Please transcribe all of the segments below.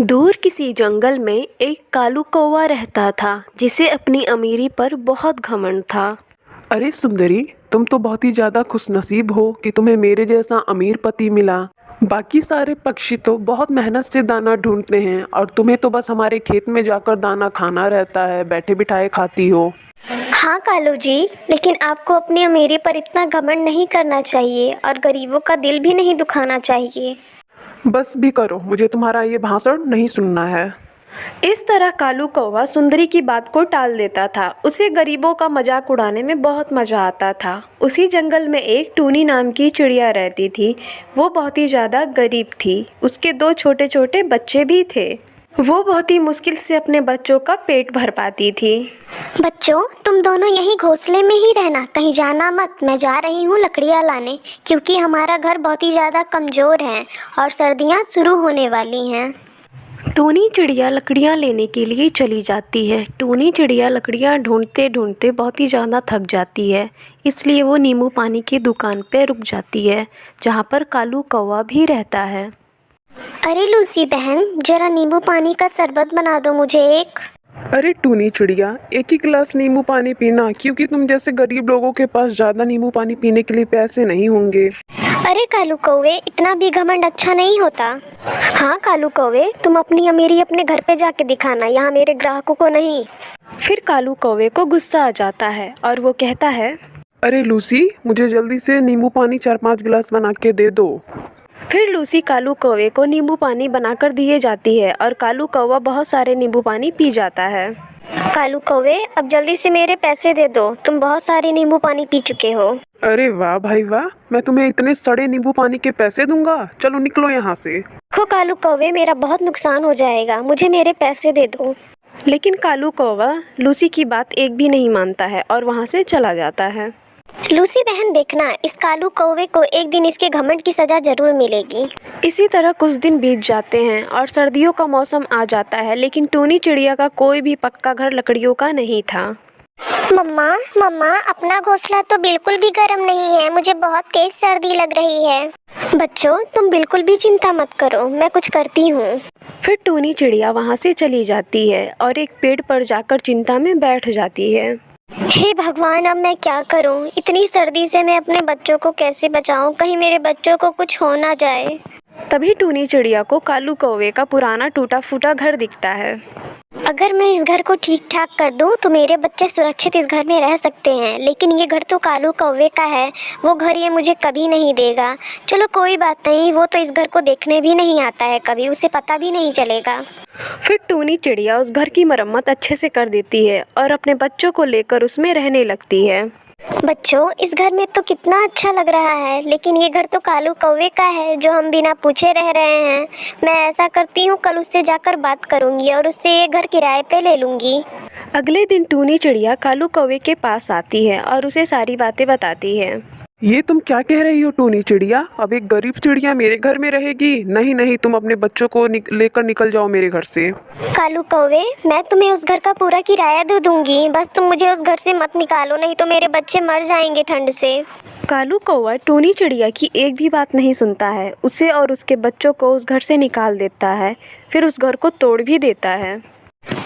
दूर किसी जंगल में एक कालू कौवा रहता था जिसे अपनी अमीरी पर बहुत घमंड था। अरे सुंदरी, तुम तो बहुत ही ज्यादा खुशनसीब हो कि तुम्हें मेरे जैसा अमीर पति मिला। बाकी सारे पक्षी तो बहुत मेहनत से दाना ढूंढते हैं और तुम्हें तो बस हमारे खेत में जाकर दाना खाना रहता है, बैठे बिठाए खाती हो। हाँ कालू जी, लेकिन आपको अपनी अमीरी पर इतना घमंड नहीं करना चाहिए और गरीबों का दिल भी नहीं दुखाना चाहिए। बस भी करो, मुझे तुम्हारा ये भाषण नहीं सुनना है। इस तरह कालू कौवा सुंदरी की बात को टाल देता था। उसे गरीबों का मजाक उड़ाने में बहुत मजा आता था। उसी जंगल में एक टूनी नाम की चिड़िया रहती थी। वो बहुत ही ज़्यादा गरीब थी। उसके दो छोटे छोटे बच्चे भी थे। वो बहुत ही मुश्किल से अपने बच्चों का पेट भर पाती थी। बच्चों, तुम दोनों यहीं घोंसले में ही रहना, कहीं जाना मत। मैं जा रही हूँ लकड़ियाँ लाने, क्योंकि हमारा घर बहुत ही ज़्यादा कमज़ोर है और सर्दियाँ शुरू होने वाली हैं। टूनी चिड़िया लकड़ियाँ लेने के लिए चली जाती है। टूनी चिड़िया लकड़ियाँ ढूंढते ढूंढते बहुत ही ज़्यादा थक जाती है, इसलिए वो नींबू पानी की दुकान पर रुक जाती है, जहाँ पर कालू कौवा भी रहता है। अरे लूसी बहन, जरा नींबू पानी का शरबत बना दो मुझे एक। अरे टूनी चिड़िया, एक ही गिलास नींबू पानी पीना, क्योंकि तुम जैसे गरीब लोगों के पास ज्यादा नींबू पानी पीने के लिए पैसे नहीं होंगे। अरे कालू कौवे, इतना भी घमंड अच्छा नहीं होता। हाँ कालू कौवे, तुम अपनी अमीरी अपने घर पे जाके दिखाना, यहाँ मेरे ग्राहकों को नहीं। फिर कालू कौवे को गुस्सा आ जाता है और वो कहता है, अरे लूसी, मुझे जल्दी से नींबू पानी 4-5 गिलास बना के दे दो। फिर लूसी कालू कौवे को नींबू पानी बनाकर दिए जाती है और कालू कौवा बहुत सारे नींबू पानी पी जाता है। कालू कौवे, अब जल्दी से मेरे पैसे दे दो, तुम बहुत सारे नींबू पानी पी चुके हो। अरे वाह भाई वाह, मैं तुम्हें इतने सड़े नींबू पानी के पैसे दूंगा। चलो निकलो यहाँ से। देखो कालू कौवे, मेरा बहुत नुकसान हो जाएगा, मुझे मेरे पैसे दे दो। लेकिन कालू कौवा लूसी की बात एक भी नहीं मानता है और वहाँ से चला जाता है। लूसी बहन देखना, इस कालू कौवे को एक दिन इसके घमंड की सजा जरूर मिलेगी। इसी तरह कुछ दिन बीत जाते हैं और सर्दियों का मौसम आ जाता है, लेकिन टूनी चिड़िया का कोई भी पक्का घर लकड़ियों का नहीं था। मम्मा मम्मा, अपना घोंसला तो बिल्कुल भी गर्म नहीं है, मुझे बहुत तेज सर्दी लग रही है। बच्चों, तुम बिल्कुल भी चिंता मत करो, मैं कुछ करती हूँ। फिर टूनी चिड़िया वहाँ से चली जाती है और एक पेड़ पर जाकर चिंता में बैठ जाती है। हे भगवान, अब मैं क्या करूं? इतनी सर्दी से मैं अपने बच्चों को कैसे बचाऊं? कहीं मेरे बच्चों को कुछ हो ना जाए। तभी टूनी चिड़िया को कालू कौवे का पुराना टूटा फूटा घर दिखता है। अगर मैं इस घर को ठीक ठाक कर दूं तो मेरे बच्चे सुरक्षित इस घर में रह सकते हैं, लेकिन ये घर तो कालू कौवे का है, वो घर ये मुझे कभी नहीं देगा। चलो कोई बात नहीं, वो तो इस घर को देखने भी नहीं आता है कभी, उसे पता भी नहीं चलेगा। फिर टूनी चिड़िया उस घर की मरम्मत अच्छे से कर देती है और अपने बच्चों को लेकर उसमें रहने लगती है। बच्चों, इस घर में तो कितना अच्छा लग रहा है, लेकिन ये घर तो कालू कौवे का है जो हम बिना पूछे रह रहे हैं। मैं ऐसा करती हूँ, कल उससे जाकर बात करूँगी और उससे ये घर किराए पे ले लूँगी। अगले दिन टूनी चिड़िया कालू कौवे के पास आती है और उसे सारी बातें बताती है। ये तुम क्या कह रही हो टूनी चिड़िया? अब एक गरीब चिड़िया मेरे घर में रहेगी? नहीं नहीं, तुम अपने बच्चों को लेकर निकल जाओ मेरे घर से। कालू कौवे, मैं तुम्हें उस घर का पूरा किराया दे दूंगी, बस तुम मुझे उस घर से मत निकालो, नहीं तो मेरे बच्चे मर जाएंगे ठंड से। कालू कौवा टूनी चिड़िया की एक भी बात नहीं सुनता है। उसे और उसके बच्चों को उस घर से निकाल देता है, फिर उस घर को तोड़ भी देता है।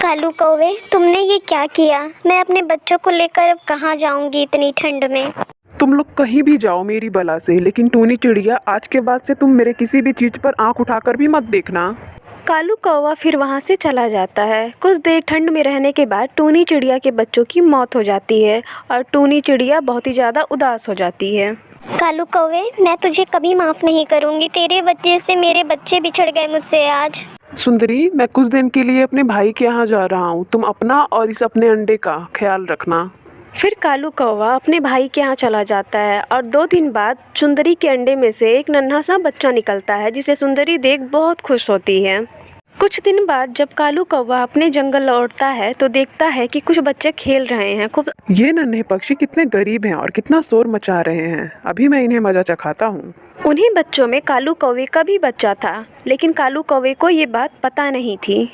कालू कौवे, तुमने ये क्या किया? मैं अपने बच्चों को लेकर अब कहाँ जाऊंगी इतनी ठंड में? तुम लोग कहीं भी जाओ मेरी बला से, लेकिन टूनी चिड़िया, आज के बाद से तुम मेरे किसी भी चीज पर आंख उठाकर भी मत देखना। कालू कौवा फिर वहाँ से चला जाता है। कुछ देर ठंड में रहने के बाद टूनी चिड़िया के बच्चों की मौत हो जाती है और टूनी चिड़िया बहुत ही ज़्यादा उदास हो जाती है। कालू कौवे, मैं तुझे कभी माफ नहीं करूंगी, तेरे वजह से मेरे बच्चे बिछड़ गए मुझसे आज। सुंदरी, मैं कुछ दिन के लिए अपने भाई के यहाँ जा रहा हूँ, तुम अपना और इस अपने अंडे का ख्याल रखना। फिर कालू कौवा अपने भाई के यहाँ चला जाता है और 2 दिन बाद सुंदरी के अंडे में से एक नन्हा सा बच्चा निकलता है, जिसे सुंदरी देख बहुत खुश होती है। कुछ दिन बाद जब कालू कौवा अपने जंगल लौटता है तो देखता है कि कुछ बच्चे खेल रहे हैं। खूब ये नन्हे पक्षी कितने गरीब हैं और कितना शोर मचा रहे हैं, अभी मैं इन्हें मजा चखाता हूँ। उन्हीं बच्चों में कालू कौवे का भी बच्चा था, लेकिन कालू कौवे को ये बात पता नहीं थी।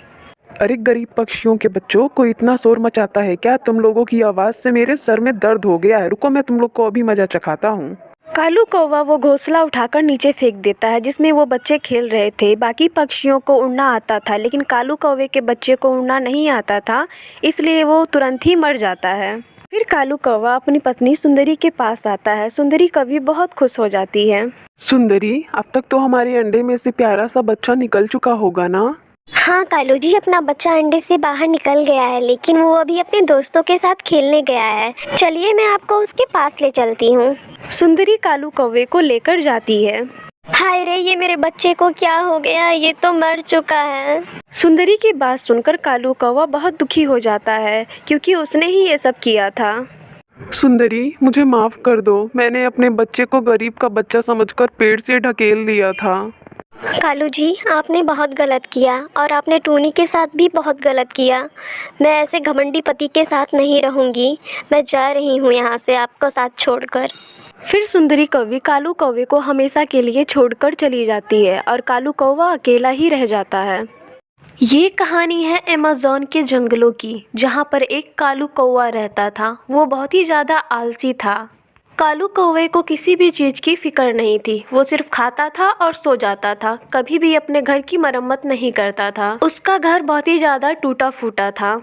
अरे गरीब पक्षियों के बच्चों, कोई इतना शोर मचाता है क्या? तुम लोगों की आवाज से मेरे सर में दर्द हो गया है। रुको, मैं तुम लोग को अभी मजा चखाता हूँ। कालू कौवा वो घोंसला उठाकर नीचे फेंक देता है जिसमें वो बच्चे खेल रहे थे। बाकी पक्षियों को उड़ना आता था लेकिन कालू कौवे के बच्चे को उड़ना नहीं आता था, इसलिए वो तुरंत ही मर जाता है। फिर कालू कौवा अपनी पत्नी सुंदरी के पास आता है। सुंदरी कभी बहुत खुश हो जाती है। सुंदरी, अब तक तो हमारे अंडे में से प्यारा सा बच्चा निकल चुका होगा ना? हाँ कालू जी, अपना बच्चा अंडे से बाहर निकल गया है, लेकिन वो अभी अपने दोस्तों के साथ खेलने गया है। चलिए मैं आपको उसके पास ले चलती हूँ। सुंदरी कालू कौवे को लेकर जाती है। हाय रे, ये मेरे बच्चे को क्या हो गया, ये तो मर चुका है। सुंदरी की बात सुनकर कालू कौवा बहुत दुखी हो जाता है क्योंकि उसने ही ये सब किया था। सुंदरी, मुझे माफ कर दो, मैंने अपने बच्चे को गरीब का बच्चा समझकर पेड़ से ढकेल दिया था। कालू जी, आपने बहुत गलत किया और आपने टूनी के साथ भी बहुत गलत किया। मैं ऐसे घमंडी पति के साथ नहीं रहूँगी। मैं जा रही हूँ यहाँ से आपको साथ छोड़कर। फिर सुंदरी कौवी कालू कौवे को हमेशा के लिए छोड़कर चली जाती है और कालू कौवा अकेला ही रह जाता है। ये कहानी है अमेज़न के जंगलों की, जहाँ पर एक कालू कौवा रहता था। वो बहुत ही ज़्यादा आलसी था। कालू कौवे को किसी भी चीज़ की फिक्र नहीं थी। वो सिर्फ खाता था और सो जाता था, कभी भी अपने घर की मरम्मत नहीं करता था। उसका घर बहुत ही ज़्यादा टूटा फूटा था।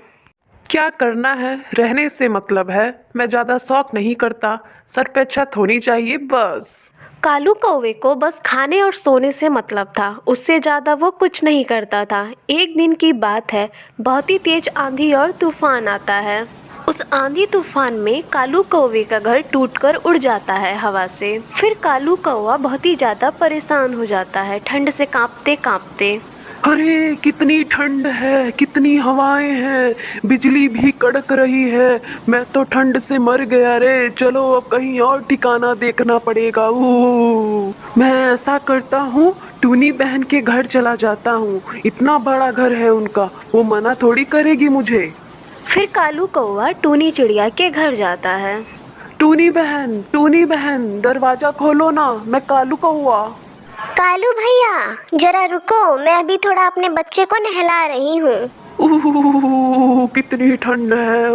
क्या करना है, रहने से मतलब है। मैं ज्यादा शौक नहीं करता, सर पे छत होनी चाहिए बस। कालू कौवे को बस खाने और सोने से मतलब था, उससे ज़्यादा वो कुछ नहीं करता था। एक दिन की बात है, बहुत ही तेज आंधी और तूफान आता है। उस आंधी तूफान में कालू कौवे का घर टूटकर उड़ जाता है हवा से। फिर कालू कौवा बहुत ही ज़्यादा परेशान हो जाता है, ठंड से कांपते कांपते। अरे कितनी ठंड है, कितनी हवाएं हैं, बिजली भी कड़क रही है। मैं तो ठंड से मर गया रे। चलो अब कहीं और ठिकाना देखना पड़ेगा। मैं ऐसा करता हूँ, टूनी बहन के घर चला जाता हूँ। इतना बड़ा घर है उनका, वो मना थोड़ी करेगी मुझे। फिर कालू कौवा टूनी चिड़िया के घर जाता है। टूनी बहन, दरवाजा खोलो ना, मैं कालू कौवा। कालू भैया जरा रुको, मैं अभी थोड़ा अपने बच्चे को नहला रही हूँ। कितनी ठंड है।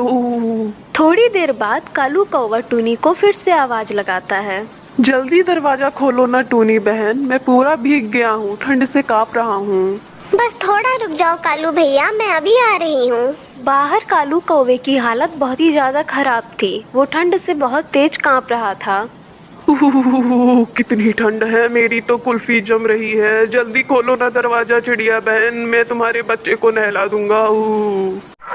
थोड़ी देर बाद कालू कौवा टूनी को फिर से आवाज लगाता है। जल्दी दरवाजा खोलो ना टूनी बहन, मैं पूरा भीग गया हूँ, ठंड से कांप रहा हूँ। बस थोड़ा रुक जाओ कालू भैया, मैं अभी आ रही हूँ। बाहर कालू कौवे की हालत बहुत ही ज्यादा खराब थी। वो ठंड से बहुत तेज कांप रहा था। कितनी ठंड है, मेरी तो कुल्फी जम रही है। जल्दी खोलो ना दरवाजा चिड़िया बहन, मैं तुम्हारे बच्चे को नहला दूंगा।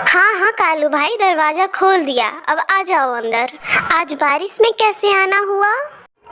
हाँ कालू भाई, दरवाजा खोल दिया, अब आ जाओ अंदर। आज बारिश में कैसे आना हुआ?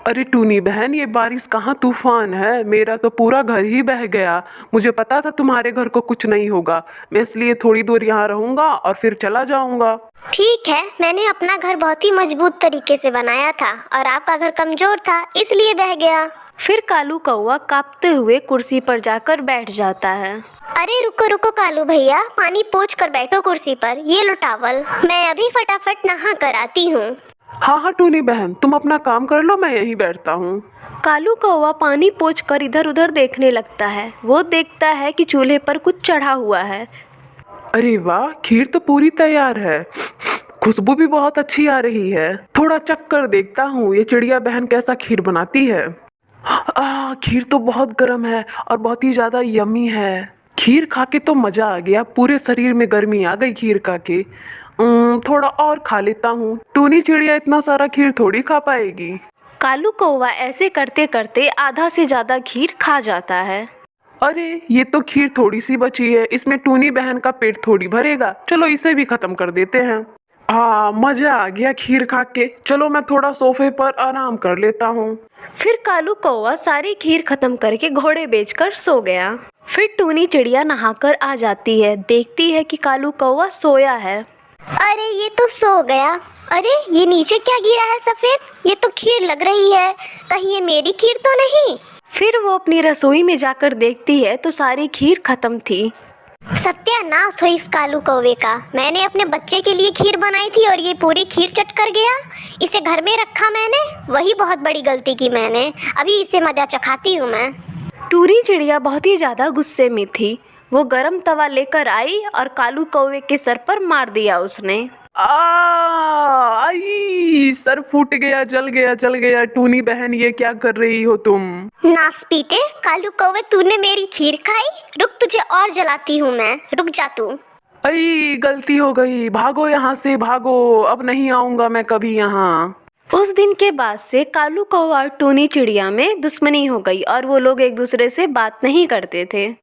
अरे टूनी बहन, ये बारिश कहाँ तूफान है, मेरा तो पूरा घर ही बह गया। मुझे पता था तुम्हारे घर को कुछ नहीं होगा, मैं इसलिए थोड़ी दूर यहाँ रहूंगा और फिर चला जाऊंगा। ठीक है, मैंने अपना घर बहुत ही मजबूत तरीके से बनाया था और आपका घर कमजोर था, इसलिए बह गया। फिर कालू कौवा कांपते हुए कुर्सी पर जाकर बैठ जाता है। अरे रुको रुको कालू भैया, पानी पोंछ कर बैठो कुर्सी पर। ये लो टॉवल, मैं अभी फटाफट नहा कर आती हूँ। हाँ टूनी बहन, तुम अपना काम कर लो, मैं यहीं बैठता हूँ। कालू कौवा पानी पोंछकर इधर उधर देखने लगता है। वो देखता है कि चूल्हे पर कुछ चढ़ा हुआ है। अरे वाह, खीर तो पूरी तैयार है, खुशबू भी बहुत अच्छी आ रही है। थोड़ा चख कर देखता हूँ ये चिड़िया बहन कैसा खीर बनाती है। खीर तो बहुत गर्म है और बहुत ही ज्यादा यम्मी है। खीर खा के तो मजा आ गया, पूरे शरीर में गर्मी आ गई खीर खा के। थोड़ा और खा लेता हूँ, टूनी चिड़िया इतना सारा खीर थोड़ी खा पाएगी। कालू कौवा ऐसे करते करते आधा से ज्यादा खीर खा जाता है। अरे ये तो खीर थोड़ी सी बची है, इसमें टूनी बहन का पेट थोड़ी भरेगा। चलो इसे भी खत्म कर देते हैं। मजा आ गया खीर खा के। चलो मैं थोड़ा सोफे पर आराम कर लेता हूँ। फिर कालू कौवा सारी खीर खत्म करके घोड़े बेचकर सो गया। फिर टूनी चिड़िया नहाकर आ जाती है, देखती है कि कालू कौवा सोया है। अरे ये तो सो गया। अरे ये नीचे क्या गिरा है सफेद, ये तो खीर लग रही है, कहीं ये मेरी खीर तो नहीं? फिर वो अपनी रसोई में जाकर देखती है तो सारी खीर खत्म थी। सत्यानाश हो इस कालू कौवे का, मैंने अपने बच्चे के लिए खीर बनाई थी और ये पूरी खीर चट कर गया। इसे घर में रखा मैंने, वही बहुत बड़ी गलती की मैंने। अभी इसे मजा चखाती हूँ मैं। टूनी चिड़िया बहुत ही ज्यादा गुस्से में थी। वो गरम तवा लेकर आई और कालू कौवे के सर पर मार दिया उसने। आई सर फूट गया, जल गया, जल गया। टूनी बहन ये क्या कर रही हो तुम? नास पीटे कालू कौवे, तूने मेरी खीर खाई। रुक, तुझे और जलाती हूँ मैं, रुक जा तू। आई गलती हो गई, भागो यहाँ से भागो, अब नहीं आऊंगा मैं कभी यहाँ। उस दिन के बाद से कालू कौवा और टूनी चिड़िया में दुश्मनी हो गई और वो लोग एक दूसरे से बात नहीं करते थे।